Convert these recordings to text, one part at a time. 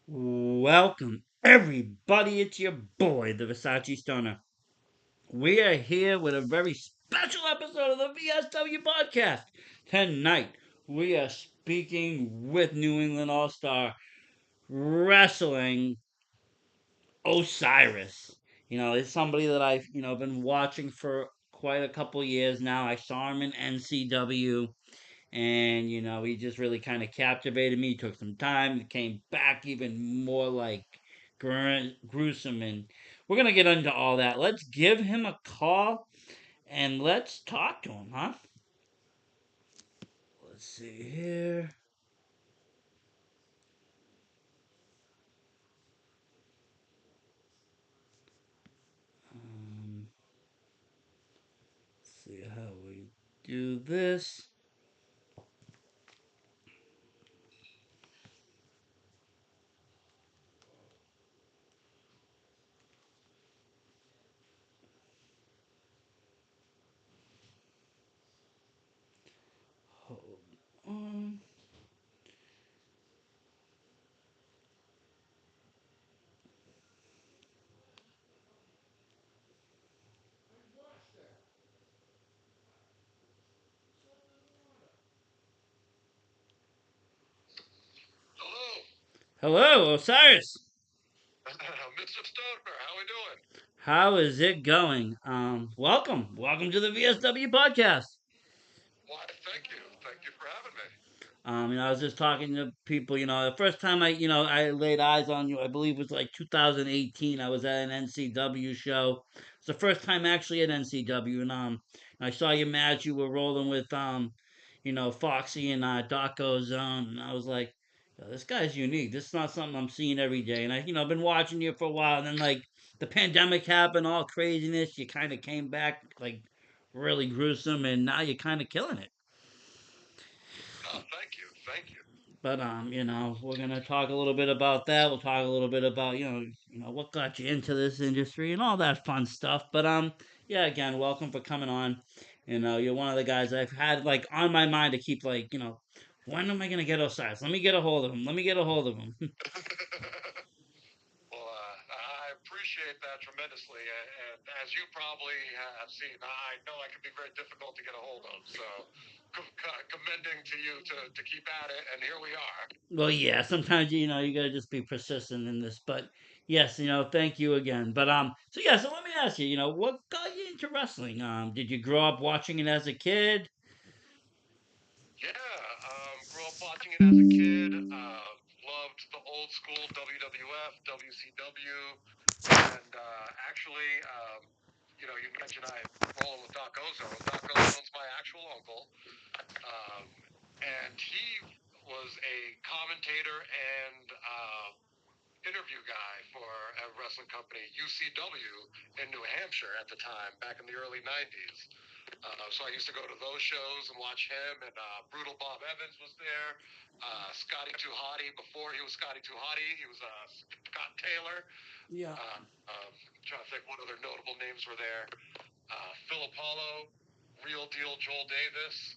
Welcome, everybody. It's your boy, the Versace Stoner. We are here with a very special episode of the VSW Podcast. Tonight, we are speaking with New England All Star Wrestling Osiris. It's somebody that I've been watching for quite a couple years now. I saw him in NCW, and he just really kind of captivated me. Took some time, came back even more like gruesome, and we're gonna get into all that. Let's give him a call and let's talk to him, huh? Let's see here. um, see how we do this. Hold on. Hello, Hello, Osiris. Mr. Stoner. How we doing? How is it going? Welcome to the VSW Podcast. Why, thank you. Thank you for having me. I was just talking to people. The first time I laid eyes on you, I believe was like 2018. I was at an NCW show. It's the first time actually at NCW, and I saw your match. You were rolling with Foxy and Daco Zone, and I was like, "Yo, this guy's unique. This is not something I'm seeing every day." And I've been watching you for a while, and then like the pandemic happened, all craziness. You kind of came back like really gruesome, and now you're kind of killing it. Oh, thank you. Thank you. But we're gonna talk a little bit about that. We'll talk a little bit about what got you into this industry and all that fun stuff. But yeah, again, welcome for coming on. You're one of the guys I've had like on my mind to keep like when am I gonna get Osiris? Let me get a hold of him. Let me get a hold of him. Well, I appreciate that tremendously. And as you probably have seen, I know I can be very difficult to get a hold of. So, commending to you to keep at it. And here we are. Well, yeah, sometimes you gotta just be persistent in this. But yes, thank you again. But so yeah, so let me ask you, what got you into wrestling? Did you grow up watching it as a kid? Yeah, grew up watching it as a kid. Loved the old school WWF, WCW, and actually, you mentioned I rolling with Doc Ozone. Doc Ozone's my actual uncle, um, and he was a commentator and interview guy for a wrestling company, UCW, in New Hampshire at the time, back in the early '90s. So I used to go to those shows and watch him, and Brutal Bob Evans was there. Scotty Too Hottie, before he was Scotty Too Hottie, he was Scott Taylor. Yeah. Trying to think what other notable names were there. Phil Apollo, Real Deal Joel Davis.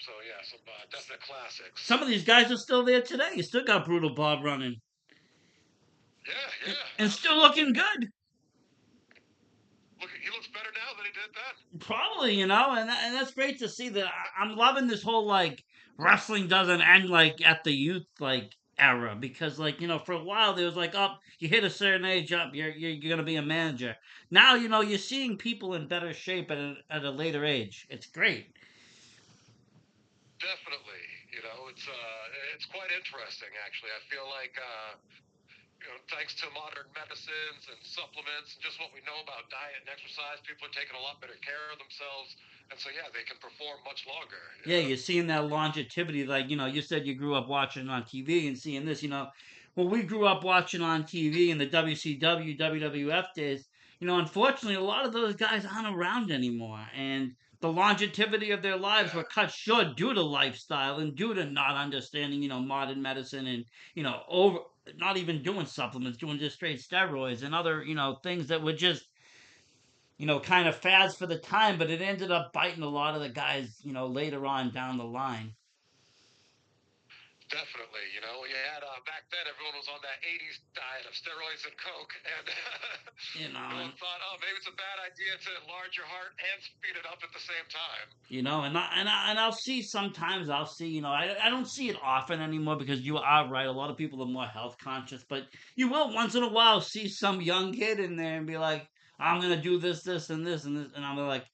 So yeah, some definite classics. Some of these guys are still there today. You still got Brutal Bob running Yeah, and, yeah, and still absolutely. looking good. Look, he looks better now than he did then. Probably, and that's great to see that. I'm loving this whole like wrestling doesn't end like at the youth like era because like for a while there was like up you hit a certain age up you're gonna be a manager. Now you're seeing people in better shape at a later age. It's great. Definitely. It's quite interesting actually. I feel like thanks to modern medicines and supplements and just what we know about diet and exercise, people are taking a lot better care of themselves, and so yeah, they can perform much longer. You Yeah, know. you're seeing that longevity. Like, you said you grew up watching on TV and seeing this, Well, we grew up watching on TV in the WCW, WWF days. Unfortunately, a lot of those guys aren't around anymore. And the longevity of their lives Yeah, were cut short due to lifestyle and due to not understanding, modern medicine and, over not even doing supplements, doing just straight steroids and other, things that were just kind of fads for the time, but it ended up biting a lot of the guys, later on down the line. Definitely, you know, you had back then everyone was on that '80s diet of steroids and coke, and You know, no and one thought, oh, maybe it's a bad idea to enlarge your heart and speed it up at the same time. and I'll see sometimes I'll see I don't see it often anymore because you are right. A lot of people are more health conscious, but you will once in a while see some young kid in there and be like, I'm gonna do this, this, and this, and this, and I'm like,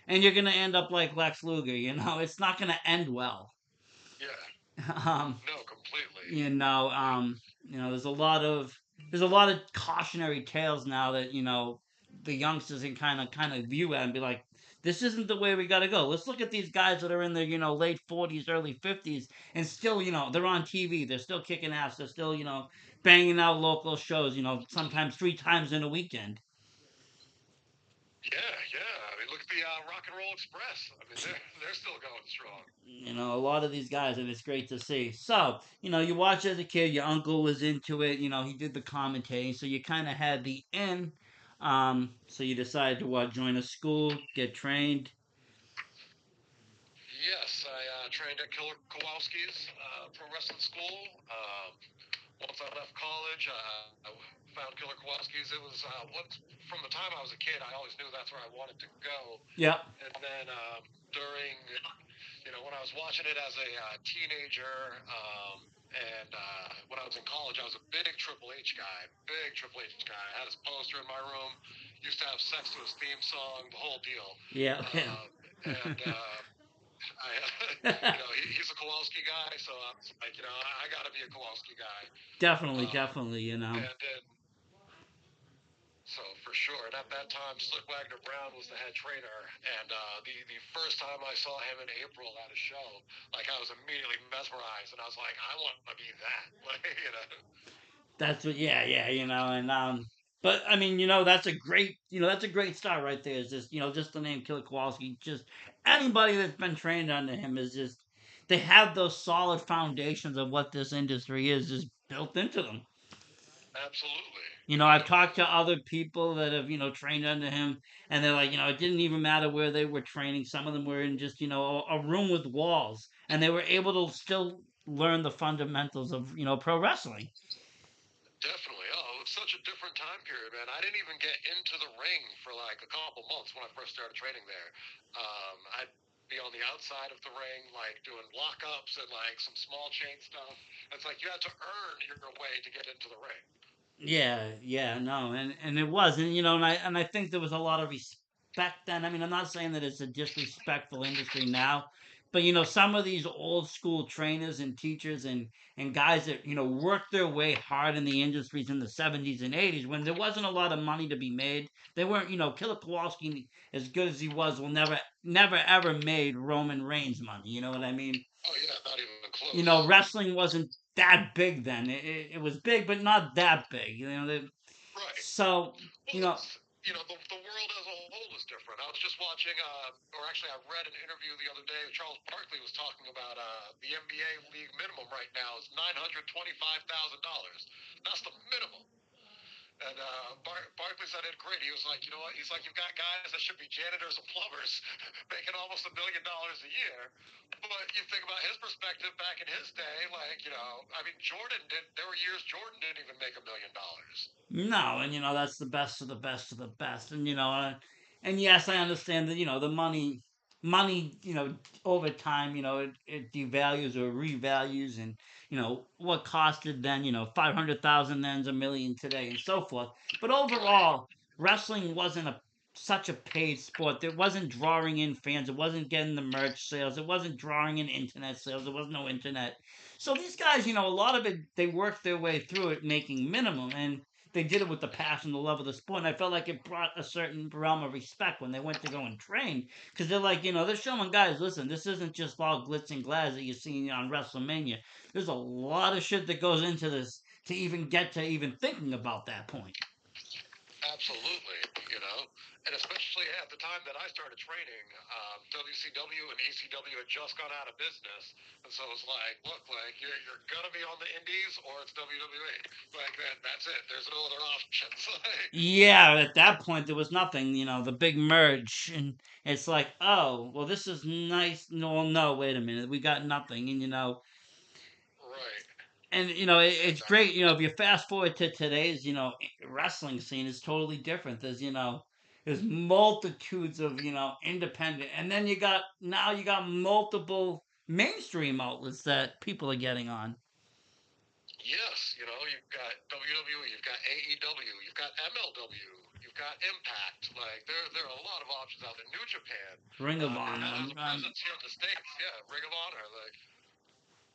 and you're gonna end up like Lex Luger. It's not gonna end well. Yeah, um, no, completely. you know, um, there's a lot of cautionary tales now that the youngsters can kind of view it and be like, this isn't the way we got to go. Let's look at these guys that are in their late 40s, early 50s, and still they're on TV. They're still kicking ass. They're still banging out local shows. Sometimes 3 times in a weekend. Yeah, yeah. I mean, look at the Rock and Roll Express. I mean, they're still going strong. A lot of these guys, and it's great to see. So, you watch as a kid, your uncle was into it, he did the commentating, so you kind of had the in. So you decided to join a school, get trained. Yes, I trained at Killer Kowalski's pro wrestling school. Once I left college, I found Killer Kowalski's. It was from the time I was a kid, I always knew that's where I wanted to go. Yep. And then during, when I was watching it as a teenager, and when I was in college, I was a big Triple H guy. Big Triple H guy. I had his poster in my room. Used to have sex to his theme song, the whole deal. Yeah, yeah. And I, he's a Kowalski guy, so I was like, I got to be a Kowalski guy. Definitely, Um, definitely. and then, so for sure, and at that time, Slick Wagner Brown was the head trainer, and the first time I saw him in April at a show, like I was immediately mesmerized, and I was like, I want to be that, That's what, yeah, yeah, and but I mean, that's a great start right there. Is just the name Killer Kowalski. Just anybody that's been trained under him is just they have those solid foundations of what this industry is just built into them. Absolutely, I've talked to other people that have trained under him, and they're like, it didn't even matter where they were training. Some of them were in just a room with walls, and they were able to still learn the fundamentals of pro wrestling. definitely. Oh, it was such a different time period, man. I didn't even get into the ring for like a couple months when I first started training there. I'd be on the outside of the ring, like doing lockups and like some small chain stuff. It's like you had to earn your way to get into the ring. Yeah, yeah, no, and it was, and I think there was a lot of respect then. I mean, I'm not saying that it's a disrespectful industry now, but some of these old school trainers and teachers and guys that worked their way hard in the industries in the 70s and 80s when there wasn't a lot of money to be made. They weren't, Killer Kowalski, as good as he was, will never ever made Roman Reigns money. You know what I mean? Oh yeah, not even close. Wrestling wasn't that big then. It was big, but not that big. Right. So Well, you know, it's the world as a whole is different. I was just watching, or actually, I read an interview the other day. Charles Barkley was talking about the NBA league minimum right now is $925,000. That's the minimum. And Barkley said it great. He was like, you know what? He's like, you've got guys that should be janitors and plumbers making almost $1 million a year. But you think about his perspective back in his day, like, I mean, Jordan did. There were years Jordan didn't even make $1 million. no, and that's the best of the best of the best, and yes, I understand that the money over time it devalues or revalues, and what costed then 500,000 then's a million today and so forth. But Right. overall, wrestling wasn't such a paid sport. It wasn't drawing in fans. It wasn't getting the merch sales. It wasn't drawing in internet sales. There was no internet. So these guys, a lot of it, they worked their way through it, making minimum, and they did it with the passion, the love of the sport. And I felt like it brought a certain realm of respect when they went to go and train, because they're like, they're showing guys, listen, this isn't just all glitz and glass that you're seeing on WrestleMania. There's a lot of shit that goes into this to even get to even thinking about that point. Absolutely, you know, and especially at the time that I started training, WCW and ECW had just gone out of business, and so it's like, look, like you're gonna be on the Indies or it's WWE, like that's it. There's no other options. Yeah, at that point there was nothing, the big merge, and it's like, oh, well, this is nice. No, no, wait a minute, we got nothing, and Right. and it's great. Exactly. If you fast forward to today's wrestling scene, is totally different. There's multitudes of independent, and then you got multiple mainstream outlets that people are getting on. Yes, you've got WWE, you've got AEW, you've got MLW, you've got Impact. Like there are a lot of options out there. New Japan, Ring of it Honor, has a presence here in the states. Yeah, Ring of Honor. Like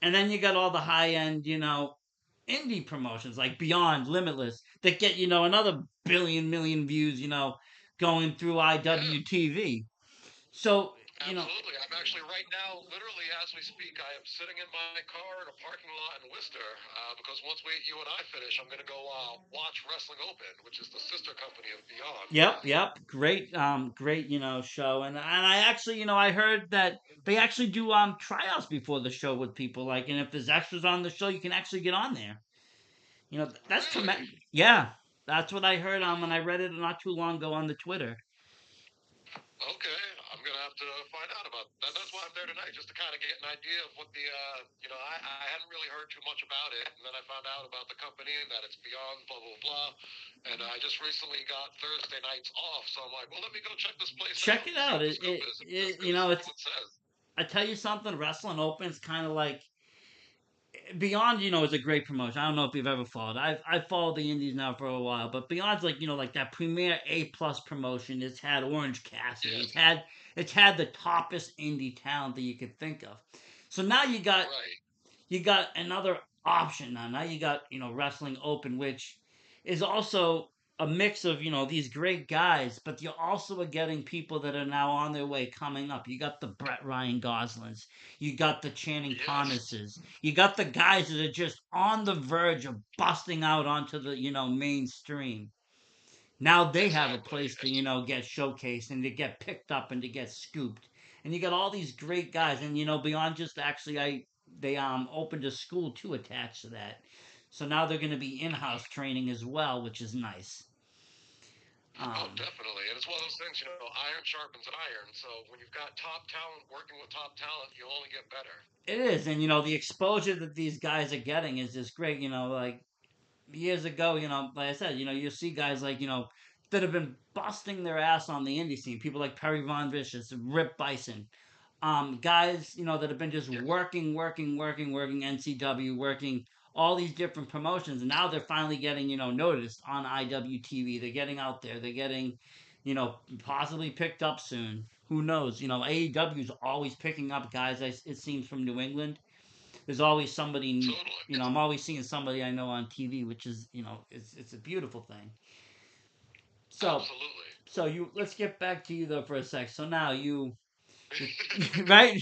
and then you got all the high end, indie promotions like Beyond Limitless that get another billion million views, going through yeah, IWTV. So absolutely. I'm actually right now, literally as we speak, I am sitting in my car in a parking lot in Worcester because once you and I finish, I'm going to go watch Wrestling Open, which is the sister company of Beyond. yep, great, great, show, and I actually, I heard that they actually do tryouts before the show with people, like, and if there's extras on the show, you can actually get on there. That's Really? tremendous. Yeah, that's what I heard when I read it not too long ago on the Twitter. Okay, I'm gonna have to find out about that. That's why I'm there tonight, just to kind of get an idea of what I hadn't really heard too much about it, and then I found out about the company and that it's Beyond blah blah blah, and I just recently got Thursday nights off, so I'm like, well, let me go check this place Check out it and see out. what the scoop is. As good as It's. everyone says. I tell you something. Wrestling Open's kind of like Beyond. Is a great promotion. I don't know if you've ever followed. I've followed the Indies now for a while, but Beyond's like like that premier A+ promotion. It's had Orange Cassidy. Yes, It's had the toppest indie talent that you could think of. So now right. you got another option now. Now you got Wrestling Open, which is also a mix of these great guys, but you also are getting people that are now on their way coming up. You got the Brett Ryan Goslings, you got the Channing Yes, Thomases, you got the guys that are just on the verge of busting out onto the mainstream. Now they have a exactly. place to get showcased and to get picked up and to get scooped. And you got all these great guys, and beyond just actually, they opened a school too attached to that. So now they're going to be in-house training as well, which is nice. Oh, Um, definitely. And it's one of those things, iron sharpens iron. So when you've got top talent working with top talent, you only get better. it is, and the exposure that these guys are getting is just great. Like years ago, like I said, you see guys like, that have been busting their ass on the indie scene. People like Perry Von Vicious, Rip Bison, guys, that have been just Yeah. working NCW, working all these different promotions, and now they're finally getting, noticed on IWTV. They're getting out there. They're getting, possibly picked up soon. Who knows? AEW is always picking up guys. It seems from New England. There's always somebody. Totally. I'm always seeing somebody I know on TV, which is, it's a beautiful thing. So, Absolutely. let's get back to you though for a sec. So now you right,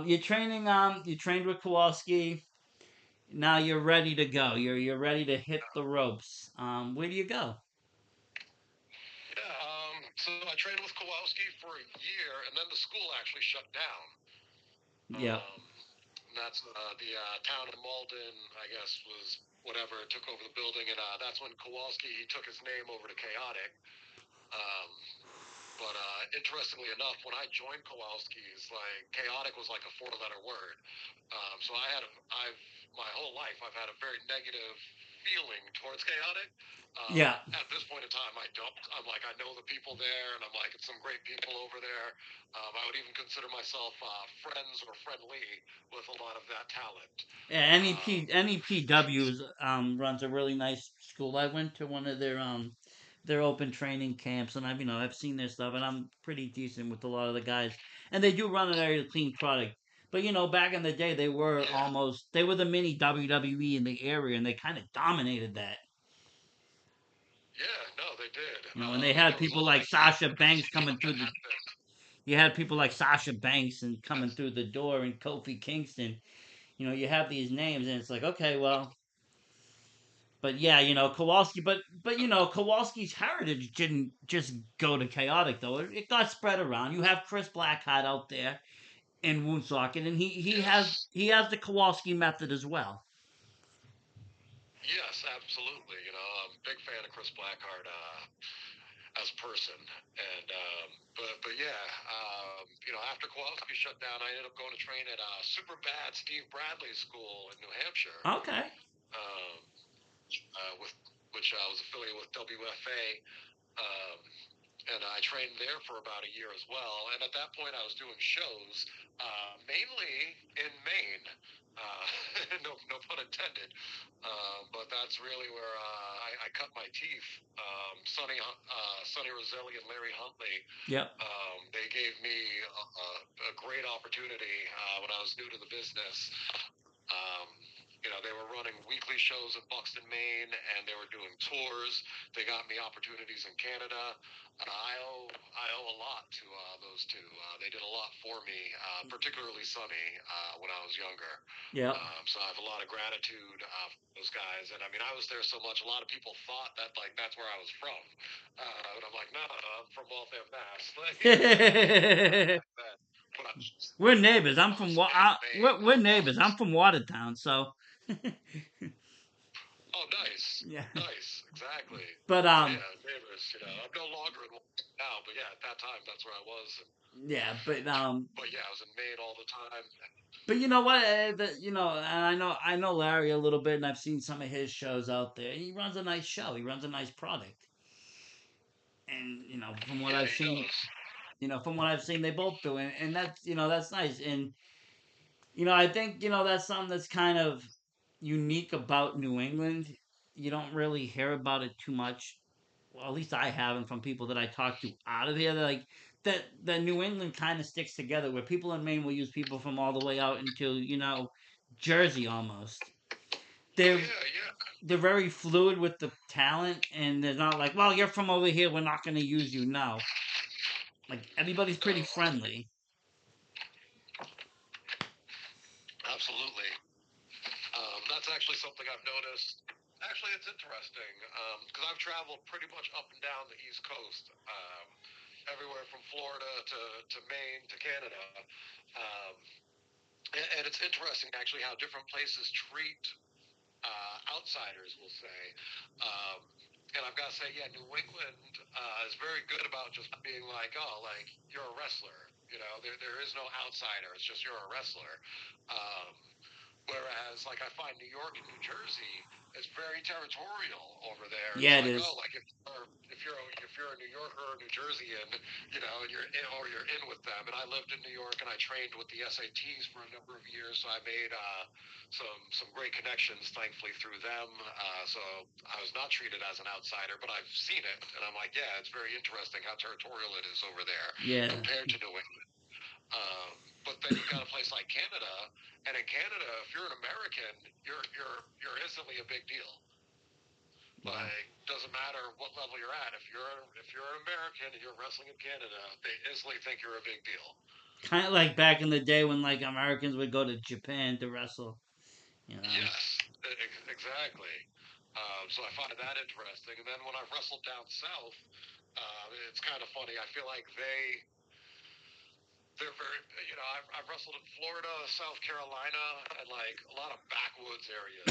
you're training. You trained with Kowalski. Now you're ready to go. You're ready to hit the ropes. Where do you go? Yeah. So I trained with Kowalski for a year, and then the school actually shut down. Yep. Um, and that's the town of Malden, I guess, was whatever took over the building, and that's when Kowalski he took his name over to Chaotic. Um, But interestingly enough, when I joined Kowalski's, like chaotic was like a four-letter word. So I've my whole life I've had a very negative feeling towards chaotic. Yeah. At this point in time, I don't. I'm like I know the people there, and I'm like it's some great people over there. I would even consider myself friends or friendly with a lot of that talent. Yeah, Um, NEPW runs a really nice school. I went to one of their open training camps, and I've seen their stuff, and I'm pretty decent with a lot of the guys, and they do run a very clean product. But back in the day, yeah, they were the mini WWE in the area, and they kind of dominated that. yeah, no, they did. And they And had there was people only like a few Sasha good Banks coming teams through that the. happened. You had people like Sasha Banks and coming Yes. through the door, and Kofi Kingston. You have these names, and it's like, okay, well, but yeah, Kowalski, but Kowalski's heritage didn't just go to chaotic though. It got spread around. You have Chris Blackheart out there in Woonsocket, and Yes. he has the Kowalski method as well. Yes, absolutely. I'm a big fan of Chris Blackheart. as a person. And but yeah, after Kowalski shut down, I ended up going to train at super bad Steve Bradley School in New Hampshire, Okay. um, with which I was affiliated with WFA. Um, and I trained there for about a year as well. And at that point, I was doing shows mainly in Maine. No pun intended. But that's really where I cut my teeth. Sonny Roselli and Larry Huntley. Yep. They gave me a great opportunity when I was new to the business. Um, they were running weekly shows in Buxton, Maine, and they were doing tours. They got me opportunities in Canada. I owe a lot to those two. They did a lot for me, particularly Sonny, when I was younger. Yep. So I have a lot of gratitude for those guys. And I mean, I was there so much. A lot of people thought that like that's where I was from, and I'm like, no, I'm from Waltham, Mass. Like, back then. But We're neighbors. I was a fan of Maine We're all neighbors. the I'm from time. Watertown, so Oh, nice, yeah. nice, exactly. But So yeah, neighbors. I'm no longer in Washington now, but yeah, at that time, that's where I was. yeah, But yeah, I was in Maine all the time. but you know what? And I know Larry a little bit, and I've seen some of his shows out there. He runs a nice show. He runs a nice product, and Yeah, he does. from what I've seen, they both do, and that's nice. And I think that's something that's kind of unique about New England. You don't really hear about it too much. Well, at least I haven't from people that I talk to out of here. They're like that New England kind of sticks together, where people in Maine will use people from all the way out into Jersey almost. Oh They're yeah, yeah. they're very fluid with the talent, and they're not like, well, you're from over here, we're not going to use you. No, like everybody's No, pretty friendly. absolutely. That's actually something I've noticed. Actually, it's interesting because I've traveled pretty much up and down the East Coast, everywhere from Florida to Maine to Canada. Um, and it's interesting actually how different places treat outsiders, we'll say. Um, and I've got to say, yeah, New England is very good about just being like, oh, like you're a wrestler. There is no outsider. It's just you're a wrestler. Um, Whereas, like, I find New York and New Jersey is very territorial over there. It's Yeah, it like, oh, is. like if you're a New Yorker or New Jerseyan, and you're in with them. And I lived in New York and I trained with the SATs for a number of years, so I made some great connections, thankfully, through them. So I was not treated as an outsider, but I've seen it, and I'm like, yeah, it's very interesting how territorial it is over there Yeah, compared to New England. But then you've got a place like Canada, and in Canada, if you're an American, you're instantly a big deal. yeah. Like, doesn't matter what level you're at. If you're an American and you're wrestling in Canada, they instantly think you're a big deal. Kind of like back in the day when like Americans would go to Japan to wrestle. You know. Yes, exactly. So I find that interesting. And then when I've wrestled down south, it's kind of funny. I feel like they're very, I've wrestled in Florida, South Carolina, and like a lot of backwoods areas.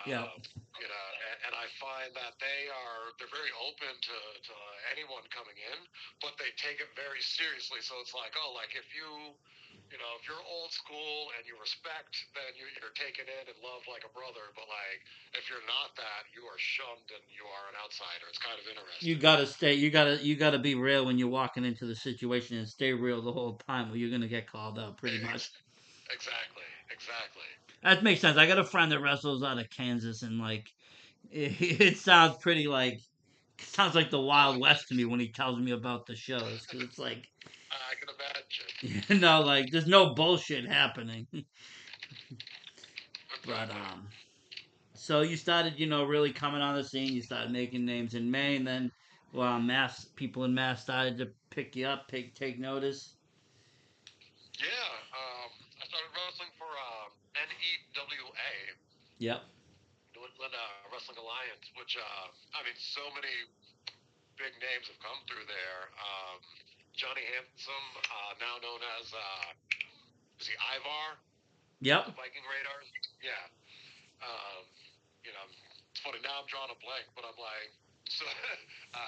Yeah. And I find that they're very open to anyone coming in, but they take it very seriously. So it's like, oh, like if you're old school and you respect, then you're taken in and loved like a brother. But like, if you're not that, you are shunned and you are an outsider. It's kind of You interesting. gotta stay. You gotta be real when you're walking into the situation and stay real the whole time, or you're gonna get called out pretty much. Exactly, exactly. That makes sense. I got a friend that wrestles out of Kansas, and like it sounds pretty like sounds like the Oh, Wild West to me nice. when he tells me about the shows, because it's like I can imagine. like there's no bullshit happening. But Exactly. so you started, really coming on the scene. You started making names in Maine. Then, well, mass people in Mass started to pick you up, take notice. Yeah, I started wrestling for NEWA, Yep. New England Wrestling Alliance, which I mean, so many big names have come through there. Johnny Handsome, now known as is he Ivar from the Yep. Viking Raiders? Yeah. Um, it's funny now. I'm drawing a blank, but I'm like. So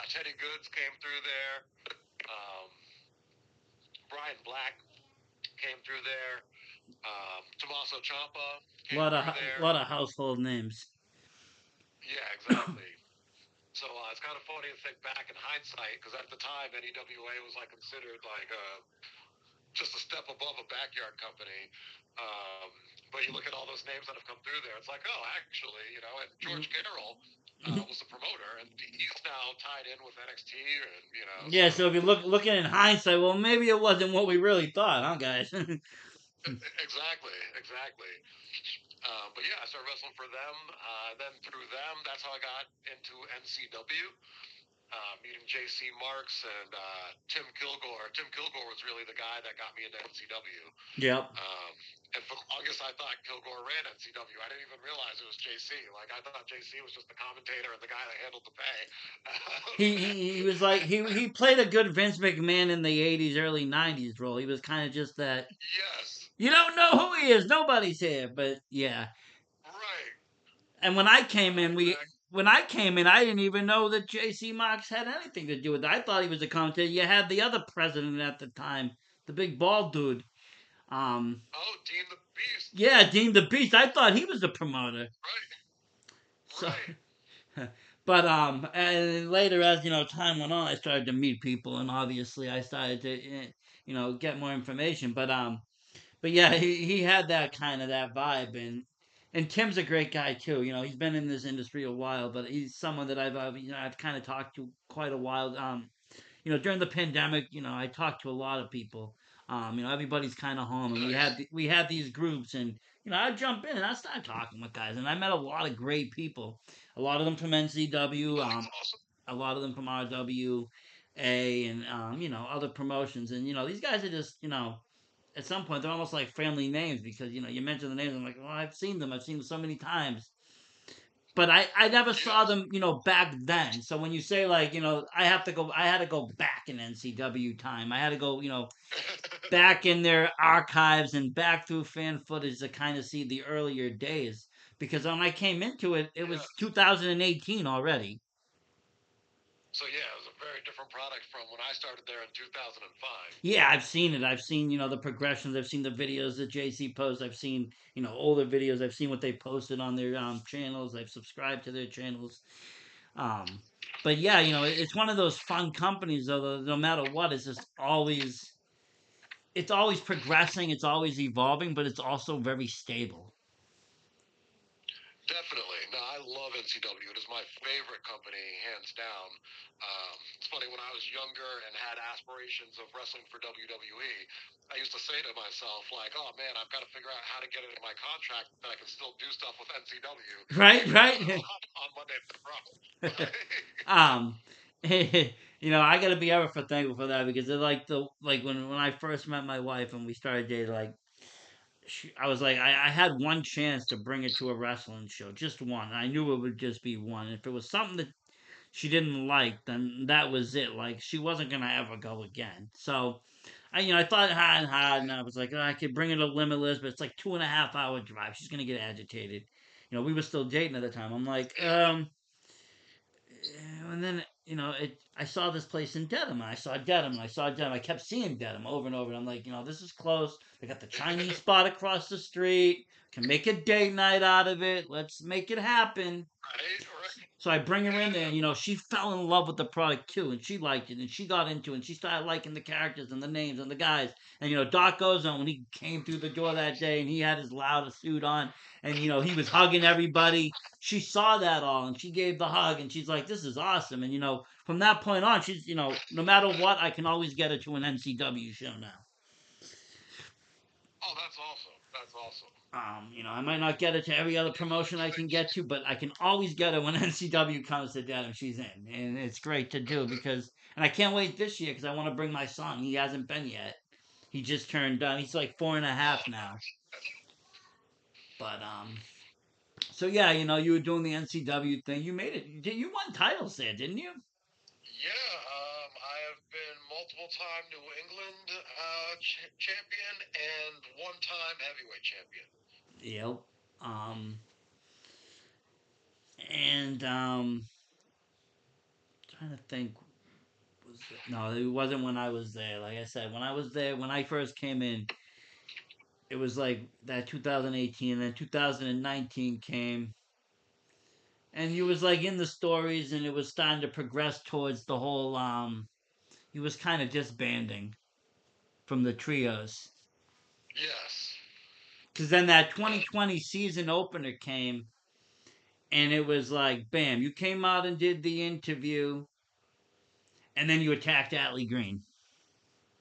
Teddy Goods came through there. Um, Brian Black came through there. Tommaso Ciampa A came lot of through there. lot of household names. Yeah, exactly. So it's kind of funny to think back in hindsight because at the time NEWA was like considered like just a step above a backyard company. Um, but you look at all those names that have come through there, it's like, oh, actually, you know, and George Carroll was the promoter, and he's now tied in with NXT, and you know, Yeah, so if you looking in hindsight, well, maybe it wasn't what we really thought, huh, guys? exactly, exactly. But yeah, I started wrestling for them. Then through them, that's how I got into NCW. Meeting JC Marks and Tim Kilgore. Tim Kilgore was really the guy that got me into NCW. Yep. And for the longest, I thought Kilgore ran NCW. I didn't even realize it was JC. Like I thought JC was just the commentator and the guy that handled the pay. He was like he played a good Vince McMahon in the '80s, early '90s role. He was kind of just that. Yes. You don't know who he is. Nobody's here, but yeah. Right. And when I came in, Exactly. I didn't even know that J.C. Marks had anything to do with it. I thought he was a commentator. You had the other president at the time, the big bald dude. Um, Oh, Dean the Beast. yeah, Dean the Beast. I thought he was the promoter. Right. So, Right. but and later as time went on, I started to meet people, and obviously I started to get more information. But yeah, he had that kind of that vibe, and Tim's a great guy too. He's been in this industry a while, but he's someone that I've kind of talked to quite a while. During the pandemic, I talked to a lot of people. Everybody's kind of home, and Nice. we had these groups, and I jump in and I start talking with guys, and I met a lot of great people. A lot of them from NCW, Oh, that's awesome. a lot of them from RWA, and other promotions, and these guys are just at some point they're almost like family names because you mention the names. I'm like, well, I've seen them. I've seen them so many times, but I never saw Yes. them back then. So when you say like I had to go back in NCW time. I had to go back in their archives and back through fan footage to kind of see the earlier days because when I came into it, it was yes. 2018 already. So yeah, it was a very different product from when I started there in 2005. Yeah, I've seen it. I've seen the progressions. I've seen the videos that JC posts. I've seen older videos. I've seen what they posted on their channels. I've subscribed to their channels. Um, but yeah, it's one of those fun companies though. That no matter what, it's always progressing. It's always evolving, but it's also very stable. Definitely. No, I love NCW. It is my favorite company, hands down. It's funny, when I was younger and had aspirations of wrestling for WWE, I used to say to myself, like, oh man, I've got to figure out how to get it in my contract that I can still do stuff with NCW, Right, even right. on Monday Night Raw. um, I gotta be ever for thankful for that because it like when I first met my wife and we started dating, like I was like I had one chance to bring it to a wrestling show, just one. I knew it would just be one. If it was something that she didn't like, then that was it. Like she wasn't gonna ever go again. So I thought hard and hard, and I was like, oh, I could bring her to Limitless, but it's like 2.5 hour drive. She's gonna get agitated. We were still dating at the time. I'm like, Yeah. and then I saw this place in Dedham. I saw Dedham, and I saw Dedham. I kept seeing Dedham over and over. And I'm like, this is close. They got the Chinese spot across the street. Can make a date night out of it. Let's make it happen. Right, right. So I bring her in there, and she fell in love with the product too, and she liked it, and she got into it, and she started liking the characters and the names and the guys. And Doc Ozone, when he came through the door that day, and he had his loudest suit on, and he was hugging everybody. She saw that all, and she gave the hug, and she's like, "This is awesome." And from that point on, she's no matter what, I can always get her to an NCW show now. Oh, that's awesome. That's awesome. I might not get it to every other promotion I can get to, but I can always get it when NCW comes to Dedham. She's in, and it's great to do and I can't wait this year because I want to bring my son. He hasn't been yet. He just turned. He's like 4.5 Oh, now. nice. But so yeah, you were doing the NCW thing. You made it. You won titles there, didn't you? Yeah, I have been multiple time New England champion and one time heavyweight champion. Yep. Um, and trying to think. No, it wasn't when I was there. Like I said, when I was there, when I first came in, it was like that 2018, and then 2019 came, and he was like in the stories, and it was starting to progress towards the whole. He was kind of disbanding from the trios, Yes. because then that Yeah. 2020 season opener came, and it was like, bam, you came out and did the interview, and then you attacked Atlee Green,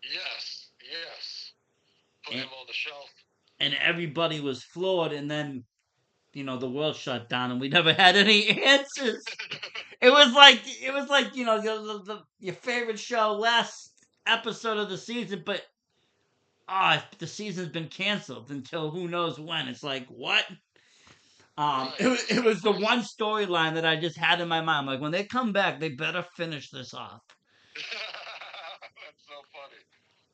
Yes. Yes. Put and him on the shelf. everybody was floored, and then the world shut down, and we never had any answers. It was like your favorite show last episode of the season, but the season's been canceled until who knows when. It's like what? Right. It Of was the course. one storyline that I just had in my mind. Like when they come back, they better finish this off. That's so funny.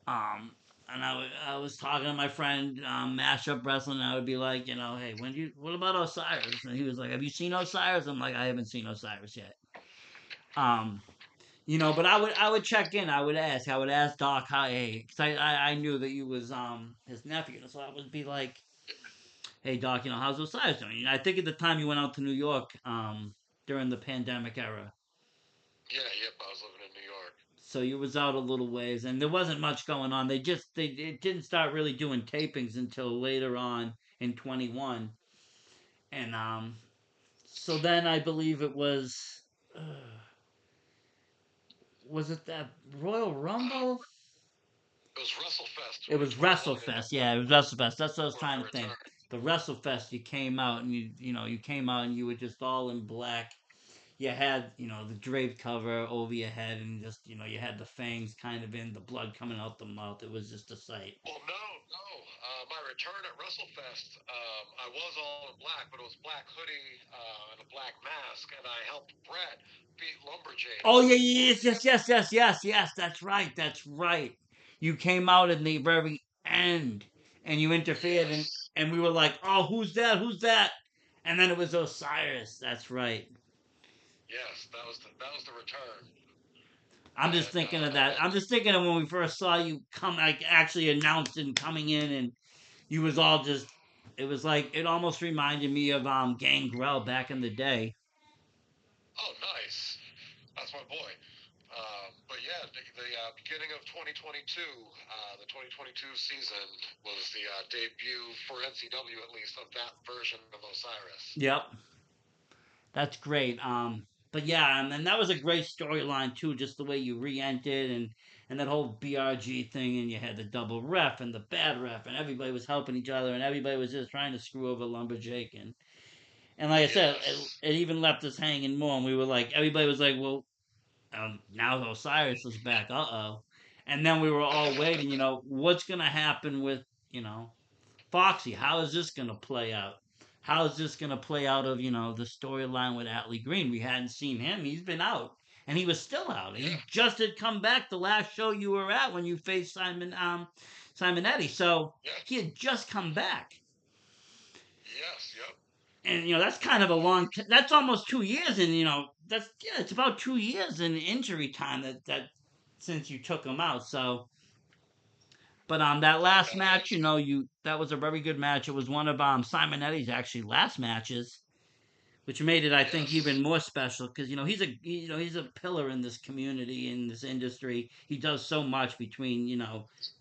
Um, and I was talking to my friend Mashup Wrestling, and I would be like, hey, what about Osiris? And he was like, have you seen Osiris? I'm like, I haven't seen Osiris yet. Um, but I would check in. I would ask Doc how, hey, because I knew that you was his nephew, so I would be like, hey Doc, how's Osiris doing? I think at the time you went out to New York during the pandemic era. Yeah. Yep. I was living in New York. So you was out a little ways, and there wasn't much going on. They it didn't start really doing tapings until later on in 21, and so then I believe it was it that Royal Uh, Rumble? it was WrestleFest It was 2021, and WrestleFest. Yeah, it was WrestleFest. That's what I was where I trying to think. returned. The WrestleFest, you came out and you came out and you were just all in black. You had the draped cover over your head, and just you had the fangs kind of in, the blood coming out the mouth. It was just a sight. Well, no, no. My return at WrestleFest, I was all in black, but it was black hoodie and a black mask, and I helped Brett beat Lumberjack. Oh yeah, yes, yes, yes, yes, yes, yes. That's right. That's right. You came out in the very end, and you interfered, and Yes, we were like, "Oh, who's that? Who's that?" And then it was Osiris. That's right. yes, that was the return, I'm just and thinking of that. I'm just thinking of when we first saw you come, like actually announced and coming in, and you was all just. It was like it almost reminded me of Gangrel back in the day. oh, nice, that's my boy. But yeah, the beginning of 2022, the 2022 season was the debut for NCW at least of that version of Osiris. Yep, that's great. But yeah, and that was a great storyline too. Just the way you re-entered and that whole BRG thing, and you had the double ref and the bad ref, and everybody was helping each other, and everybody was just trying to screw over Lumberjake, and like I said, Yes, it even left us hanging more, and we were like, everybody was like, well, now Osiris is back. And then we were all waiting. What's gonna happen with you know Foxy? How is this gonna play out? How is this gonna play out of the storyline with Atlee Green? We hadn't seen him. He's been out, and he was still out. yeah, He just had come back the last show you were at when you faced Simonetti. So he yes, had just come back. yes, yep. And that's kind of a long. That's almost 2 years, and that's yeah, it's about 2 years in injury time that since you took him out. So, but that last That match, is. that was a very good match. It was one of Simonetti's actually last matches, which made it I think Yes. even more special because he's a pillar in this community, in this industry. He does so much between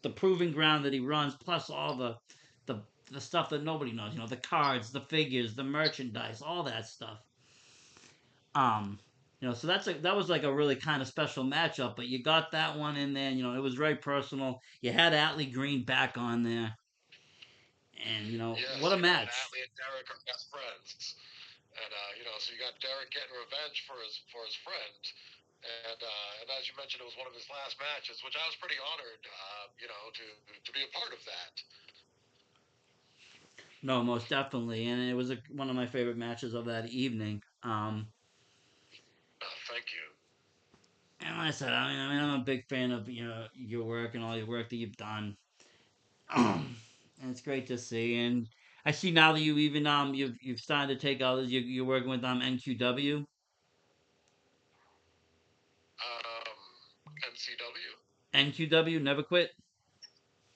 the proving ground that he runs, plus all the the stuff that nobody knows. The cards, the figures, the merchandise, all that stuff. Um, so that was like a really kind of special matchup. But you got that one in there. It was very personal. You had Atlee Green back on there, and what Yes, a you know, and match. Atlee and Derek are best friends, and so you got Derek getting revenge for his friend, and as you mentioned, it was one of his last matches, which I was pretty honored, to be a part of that. No, most definitely, and it was one of my favorite matches of that evening. Thank you. And like I said, I'm a big fan of your work and all your work that you've done. And it's great to see. And I see now that you've started to take others. You're working with NQW. NCW. NQW, Never Quit.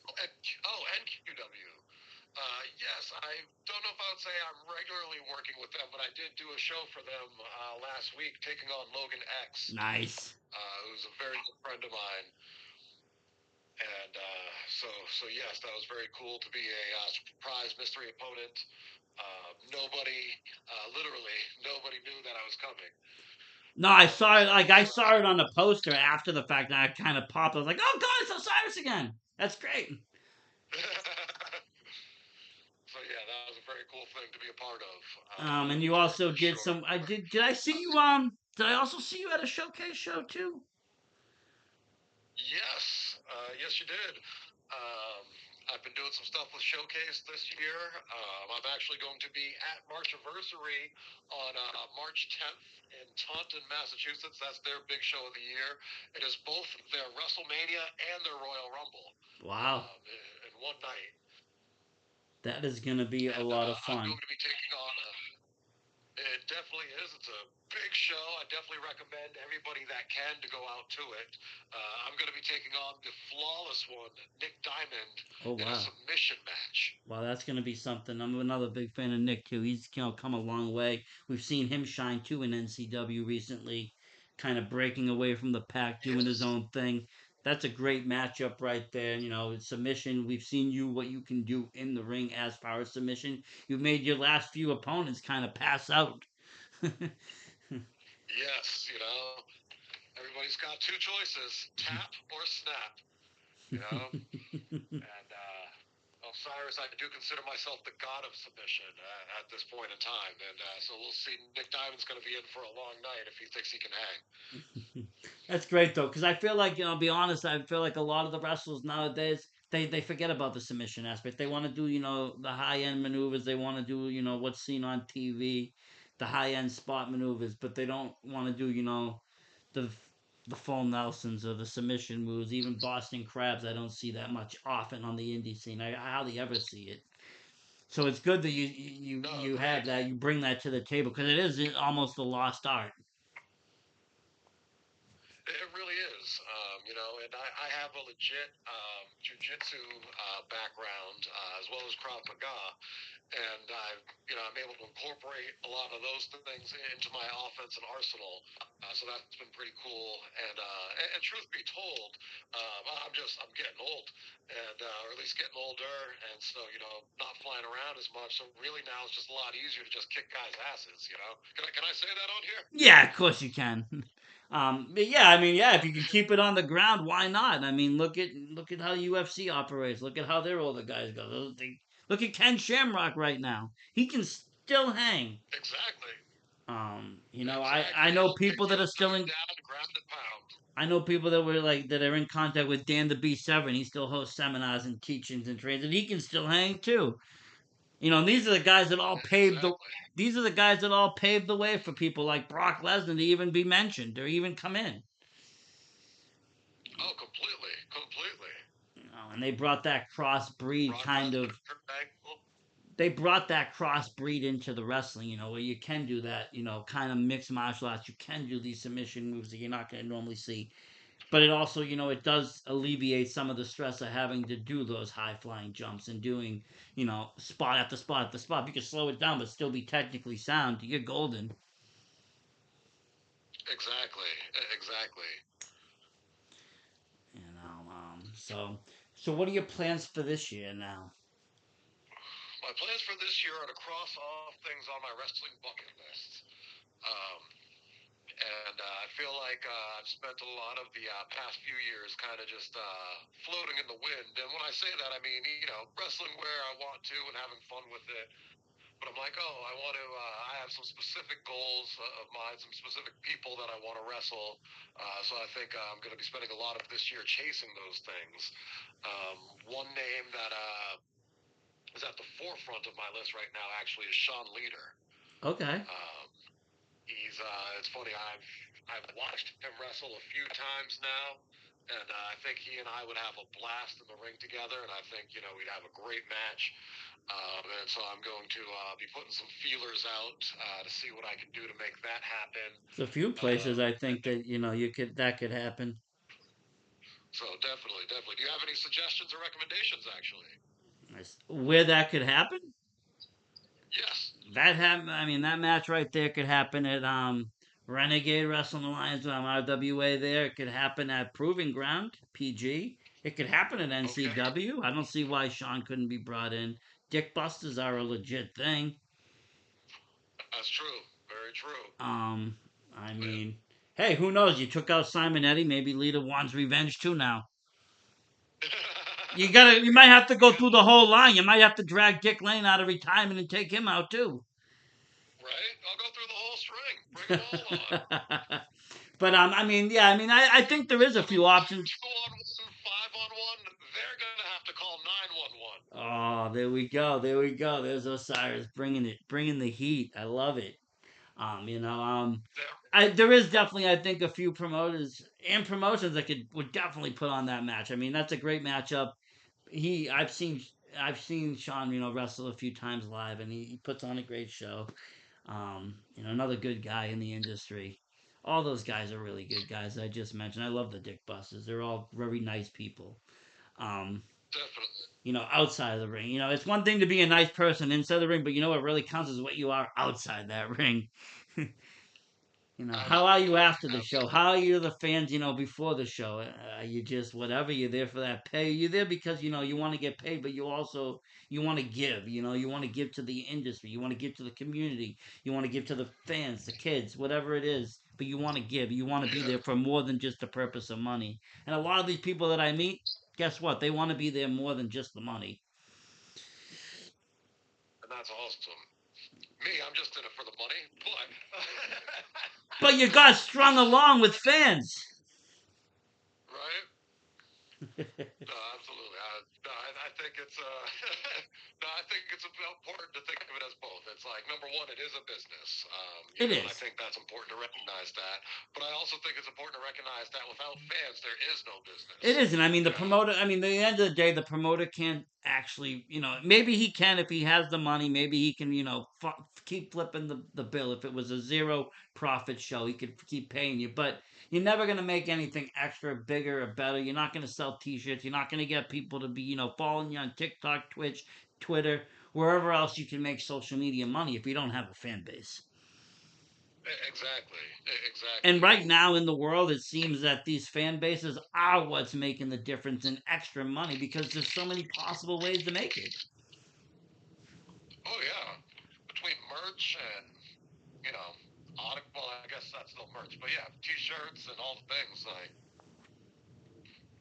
NQW. Yes, I don't know if I would say I'm regularly working with them, but I did do a show for them last week, taking on Logan X, Nice. who's a very good friend of mine. And so yes, that was very cool to be a surprise mystery opponent. Nobody, literally, nobody knew that I was coming. No, I saw it. So Like I so saw it on the poster after the fact, and I kind of popped. I was like, "Oh God, it's Osiris again." That's great. so yeah, that was a very cool thing to be a part of, And you for also did sure. some. I did. Did I see you? Did I also see you at a showcase show too? Yes, yes, you did. Um, I've been doing some stuff with Showcase this year. I'm actually going to be at Marchiversary on March 10th in Taunton, Massachusetts. That's their big show of the year. It is both their WrestleMania and their Royal Rumble Wow, in one night. that is gonna be a And lot of I'm fun. going to be taking on it definitely is. It's a big show. I definitely recommend everybody that can to go out to it. I'm going to be taking on the flawless one, Nick Diamond, Oh in a wow. submission match. Wow, that's gonna be something. I'm another big fan of Nick too. He's come a long way. We've seen him shine too in NCW recently, kind of breaking away from the pack, doing his Yes. own thing. That's a great matchup right there. You know, submission. We've seen you what you can do in the ring as far as submission. You've made your last few opponents kind of pass out. Yes, everybody's got two choices: tap or snap. You know, and Osiris, I do consider myself the god of submission at this point in time, and so we'll see. Nick Diamond's going to be in for a long night if he thinks he can hang. That's great though, because I feel like I'll be honest. I feel like a lot of the wrestlers nowadays they forget about the submission aspect. They want to do the high end maneuvers. They want to do what's seen on TV, the high end spot maneuvers, but they don't want to do the the full Nelsons or the submission moves. Even Boston Crabs, I don't see that much often on the indie scene. I hardly ever see it. So it's good that No, you have agreed. that. You bring that to the table because it is almost a lost art. It really is, and I have a legit jujitsu background as well as Krav Maga, and I'm able to incorporate a lot of those things into my offense and arsenal. So that's been pretty cool. And truth be told, I'm getting old, and or at least getting older, and so not flying around as much. So really now it's just a lot easier to just kick guys' asses. Can I say that on here? Yeah, of course you can. But yeah, I mean, yeah, if you can keep it on the ground, why not? I mean, look at how UFC operates. Look at how their older guys go. Look at Ken Shamrock right now. He can still hang. Exactly. I Exactly. know He'll people that are he'll cut still you in. down, ground and pound. I know people that were like that are in contact with Dan the B7. He still hosts seminars and teachings and trains, and he can still hang too. And these are the guys that all paved the. Exactly. These are the guys that all paved the way for people like Brock Lesnar to even be mentioned or even come in. Oh, completely, completely. And they brought that crossbreed Brock kind Lesnar, of. Kurt Angle. They brought that crossbreed into the wrestling, where you can do that, kind of mixed martial arts. You can do these submission moves that you're not going to normally see. But it also, it does alleviate some of the stress of having to do those high flying jumps and doing, spot after spot after spot. You can slow it down, but still be technically sound. You're golden. Exactly, exactly. So what are your plans for this year now? My plans for this year are to cross off things on my wrestling bucket list. Um, and I feel like I've spent a lot of the past few years kind of just floating in the wind. And when I say that, I mean, wrestling where I want to and having fun with it. But I'm like, oh, I want to. I have some specific goals of mine, some specific people that I want to wrestle. So I think I'm going to be spending a lot of this year chasing those things. One name that is at the forefront of my list right now actually is Sean Leader. Okay. Um, it's funny. I've watched him wrestle a few times now, and I think he and I would have a blast in the ring together, and I think we'd have a great match. And so I'm going to be putting some feelers out to see what I can do to make that happen. There's a few places I And think that you could that could happen. So definitely, definitely. Do you have any suggestions or recommendations? Actually, Where that could happen? yes. I mean, that match right there could happen at Renegade Wrestling Alliance RWA. There, it could happen at Proving Ground PG. It could happen at Okay, NCW. I don't see why Sean couldn't be brought in. Dick Busters are a legit thing. that's true. Very true. Um, I Man. mean, hey, who knows? You took out Simon Eddy. Maybe Lita wants revenge too now. You might have to go Yeah, through the whole line. You might have to drag Dick Lane out of retirement and take him out too. right. I'll go through the whole string. Bring them all on. But I mean, yeah, I mean, I think there is a few options. 2-on-1, 5-on-1. They're gonna have to call 911. Oh, there we go, there we go. There's Osiris bringing it, bringing the heat. I love it. You know, There. there is definitely, I think, a few promoters and promotions that would definitely put on that match. I mean, that's a great matchup. He, I've seen Sean, wrestle a few times live, and he puts on a great show. Another good guy in the industry. All those guys are really good guys I just mentioned. I love the Dick Busters. They're all very nice people. Um, Definitely. Outside of the ring. It's one thing to be a nice person inside the ring, but what really counts is what you are outside that ring. How are you Absolutely. after the show? How are you the fans, before the show? Are you just whatever? You're there for that pay. You're there because, you want to get paid, but you want to give, you want to give to the industry. You want to give to the community. You want to give to the fans, the kids, whatever it is. But you want to give. You want to be Yeah, there for more than just the purpose of money. And a lot of these people that I meet, guess what? They want to be there more than just the money. and that's awesome. Me, I'm just in it for the money, but But you got strung along with fans. right? No, absolutely. No, I think it's no, I think it's important to think of it as both. It's like number one, it is a business, It and I is. think that's important to recognize that. But I also think it's important to recognize that without fans, there is no It business. isn't. I mean, the You know, promoter. I mean, at the end of the day, the promoter can't actually. Maybe he can if he has the money. Maybe he can. Keep flipping the bill. If it was a zero profit show, he could keep paying you. But you're never gonna make anything extra, bigger, or better. You're not gonna sell T-shirts. You're not gonna get people to be, following you on TikTok, Twitch, Twitter, wherever else you can make social media money if you don't have a fan base. exactly, And exactly. right now in the world, it seems that these fan bases are what's making the difference in extra money because there's so many possible ways to make it. Oh yeah, between merch and well, I guess that's still merch, but yeah, T-shirts and all the things like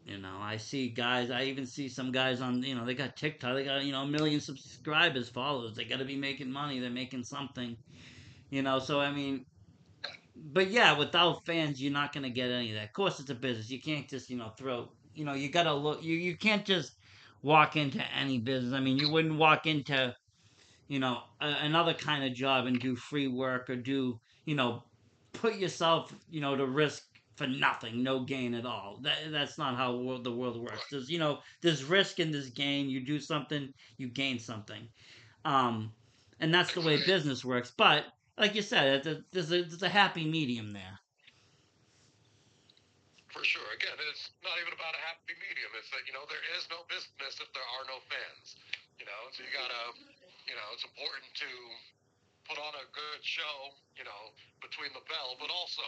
I see guys, I even see some guys on, they got TikTok, they got, a million subscribers, followers. They got to be making money. They're making something, so I mean, but yeah, without fans, you're not going to get any of that. Of course, it's a business. You can't just, throw, you got to look, you can't just walk into any business. I mean, you wouldn't walk into another kind of job and do free work or do put yourself to risk for nothing, no gain at all. That's not how the world works. right. There's risk in this gain. You do something, you gain something. um and that's the way Exactly. business works. But like you said, there's a happy medium there. For sure. Again, it's not even about a happy medium. It's that, there is no business if there are no fans. So you gotta, it's important to put on a good show, between the bell, but also,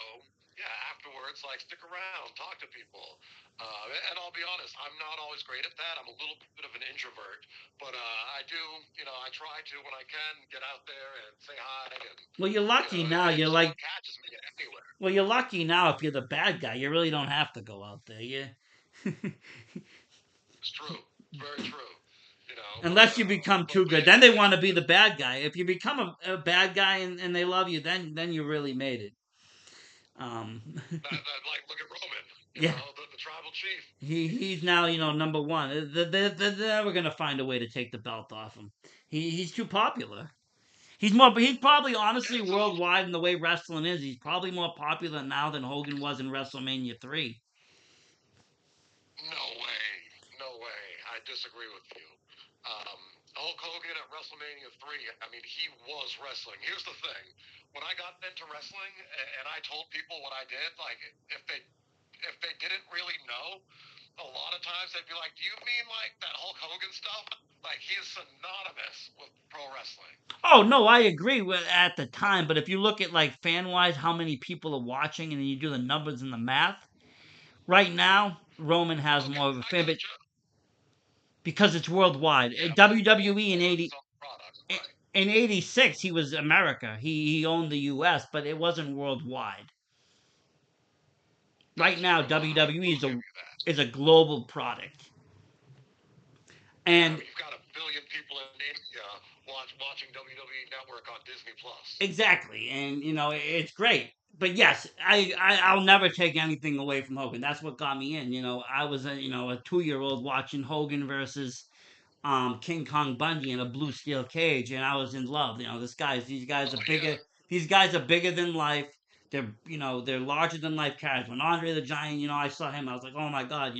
yeah, afterwards, like stick around, talk to people. And I'll be honest, I'm not always great at that. I'm a little bit of an introvert, but I do, I try to when I can get out there and say hi, and Well, you're lucky now. if You're someone like, catches me anywhere, well, you're lucky now. If you're the bad guy, you really don't have to go out there. it's true. It's very true. Unless you become But too good, then yeah, they want to be the bad guy. If you become a bad guy and they love you, then you really made it. um like look at Roman, yeah, the tribal chief. he's now number one. They're never gonna find a way to take the belt off him. He's too popular. He's probably, honestly, Yeah, worldwide, in the way wrestling is, he's probably more popular now than Hogan was in WrestleMania 3. no way, no way. I disagree with you. Um, Hulk Hogan at WrestleMania 3. I mean, he was wrestling. Here's the thing: when I got into wrestling and I told people what I did, like if they didn't really know, a lot of times they'd be like, "Do you mean like that Hulk Hogan stuff?" Like he is synonymous with pro wrestling. Oh no, I agree with at the time, but if you look at like fan wise, how many people are watching, and then you do the numbers and the math, right now Roman has Okay, more of a I fan, but gotcha. because it's worldwide. Yeah, WWE in promotes his 80 own product, right? in 86 he was America. He owned the US, but it wasn't worldwide. Right That's now true. I WWE will give you that. is a global product. Yeah, And you've got a billion people in India watching WWE Network on Disney Plus. exactly, and it's great. But yes, I'll never take anything away from Hogan. That's what got me in. I was a 2 year old watching Hogan versus King Kong Bundy in a blue steel cage, and I was in love. Oh yeah. These guys are bigger than life. They're larger than life characters. When Andre the Giant, I saw him, I was like, oh my god,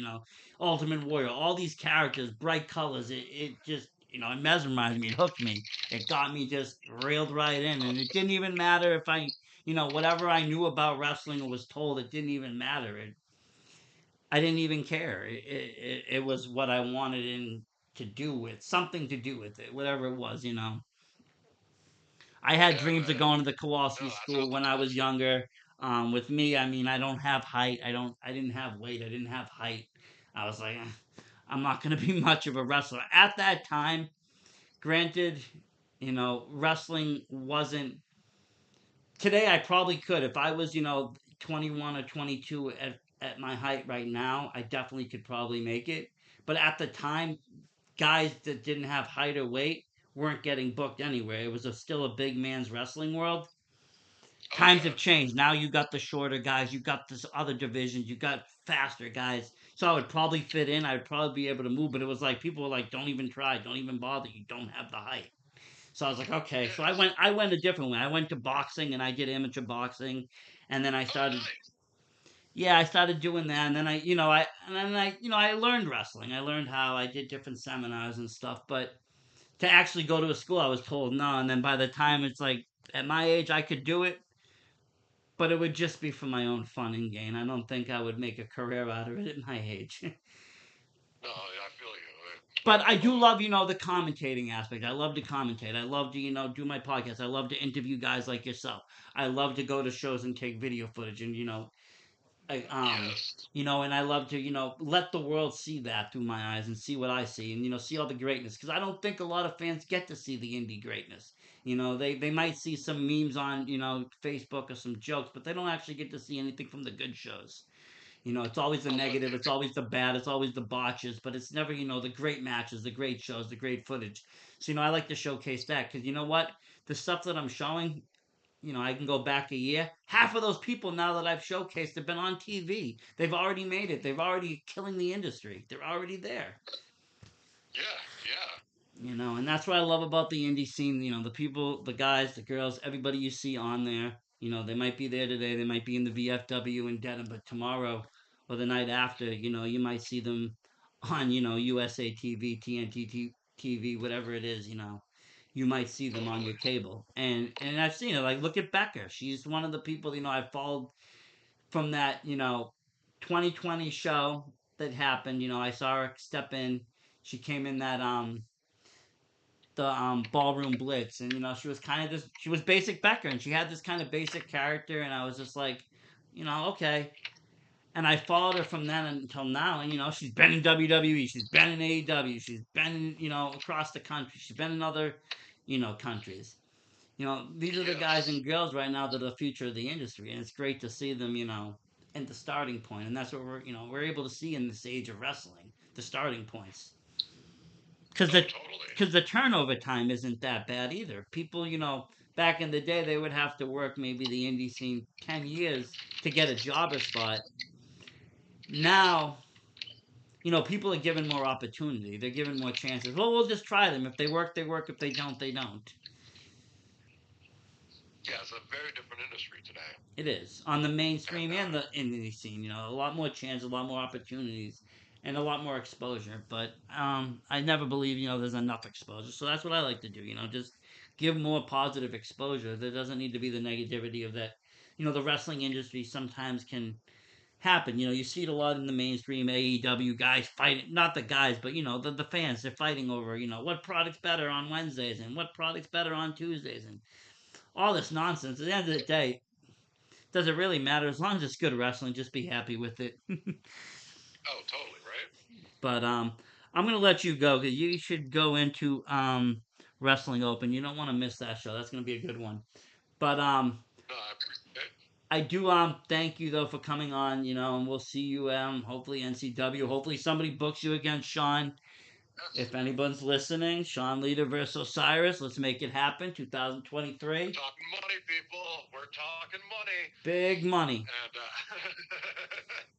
Ultimate Warrior, all these characters, bright colors. It just it mesmerized me, it hooked me, it got me just railed right in, and it didn't even matter if whatever I knew about wrestling or was told, it didn't even matter. I didn't even care. It was what I wanted to do with something to do with it, whatever it was. I had Yeah, dreams of man. going to the No, Kowalski that school sounds when I was awesome. younger. With me, I mean, I don't have height. I didn't have weight. I didn't have height. I was like, I'm not going to be much of a wrestler at that time. Granted, wrestling wasn't. Today, I probably could if I was, 21 or 22 at my height right now. I definitely could probably make it. But at the time, guys that didn't have height or weight weren't getting booked anywhere. It was still a big man's wrestling world. Oh Times yeah. have changed. Now you got the shorter guys, you got this other divisions, you got faster guys. So I would probably fit in. I would probably be able to move. But it was like people were like, "Don't even try. Don't even bother. You don't have the height." So I was like, "Okay." So Yes. I went a different way. I went to boxing and I did amateur boxing, and then I Oh started. nice. Yeah, I started doing that, and then I learned wrestling. I learned how I did different seminars and stuff, but to actually go to a school, I was told no. And then by the time it's like at my age, I could do it, but it would just be for my own fun and gain. I don't think I would make a career out of it at my age. No, I feel you. But I do Uh, love, the commentating aspect. I love to commentate. I love to, do my podcast. I love to interview guys like yourself. I love to go to shows and take video footage and, I, yes. and I love to, let the world see that through my eyes and see what I see and, see all the greatness. Because I don't think a lot of fans get to see the indie greatness. They might see some memes on, Facebook or some jokes, but they don't actually get to see anything from the good shows. It's always the I'm with negative, you. it's always the bad, it's always the botches, but it's never, the great matches, the great shows, the great footage. So, I like to showcase that because you know what? The stuff that I'm showing, I can go back a year. Half of those people now that I've showcased have been on TV. They've already made it. They've already killing the industry. They're already there. Yeah, yeah. And that's what I love about the indie scene. The people, the guys, the girls, everybody you see on there. They might be there today. They might be in the VFW in Dedham, but tomorrow or the night after, you might see them on, USA TV, TNT TV, whatever it is. You might see them on Totally. your cable. And I've seen it. Like look at Becca. She's one of the people I've followed from that 2020 show that happened. I saw her step in. She came in that the ballroom blitz, and she was kind of this. She was basic Becca, and she had this kind of basic character, and I was just like, okay. And I followed her from then until now, and she's been in WWE, she's been in AEW, she's been in, across the country, she's been in other countries. These are the guys Yes. and girls right now that are the future of the industry, and it's great to see them, at the starting point, and that's what we're able to see in this age of wrestling, the starting points, because Oh, the totally. because the turnover time isn't that bad either. People, back in the day, they would have to work maybe the indie scene 10 years to get a jobber spot. Yes. Now, people are given more opportunity. They're given more chances. Well, we'll just try them. If they work, they work. If they don't, they don't. Yeah, it's a very different industry today. It is on the And mainstream and the indie scene. A lot more chance, a lot more opportunities, and a lot more exposure. But I never believe there's enough exposure. So that's what I like to do. Just give more positive exposure. There doesn't need to be the negativity of that. The wrestling industry sometimes can happen. You see it a lot in the mainstream AEW guys fighting, not the guys, but the fans. They're fighting over what product's better on Wednesdays and what product's better on Tuesdays and all this nonsense. At the end of the day, does it really matter? As long as it's good wrestling, just be happy with it. Oh, totally, right? But I'm gonna let you go because you should go into Wrestling Open. You don't want to miss that show. That's gonna be a good one. But No, I appreciate it. I do thank you though for coming on. And we'll see you hopefully NCW. Hopefully somebody books you against Sean. Yes. If anyone's listening, Sean Leader versus Osiris. Let's make it happen. We're 2023. talking money, people. We're talking money. Big money. And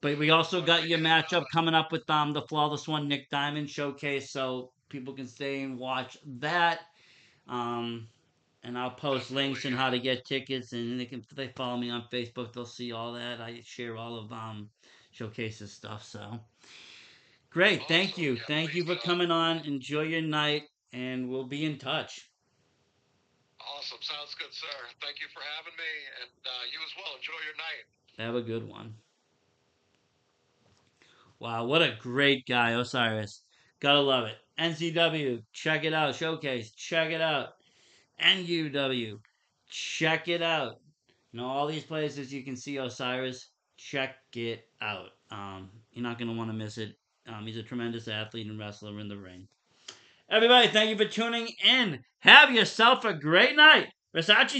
But we also what are got we your getting matchup done? coming up with the Flawless One Nick Diamond showcase, so people can stay and watch that. Um, and I'll post links Definitely. and how to get tickets, and if they follow me on Facebook, they'll see all that. I share all of showcases stuff. So great, Awesome. Yeah, thank you please. for coming on. Enjoy your night, and we'll be in touch. Awesome. Sounds good, sir. Thank you for having me. And you as well. Enjoy your night. Have a good one. Wow, what a great guy, Osiris. Gotta love it. NCW, check it out. Showcase, check it out. NUW, check it out. All these places you can see Osiris, check it out. You're not gonna want to miss it. He's a tremendous athlete and wrestler in the ring. Everybody, thank you for tuning in. Have yourself a great night. Versace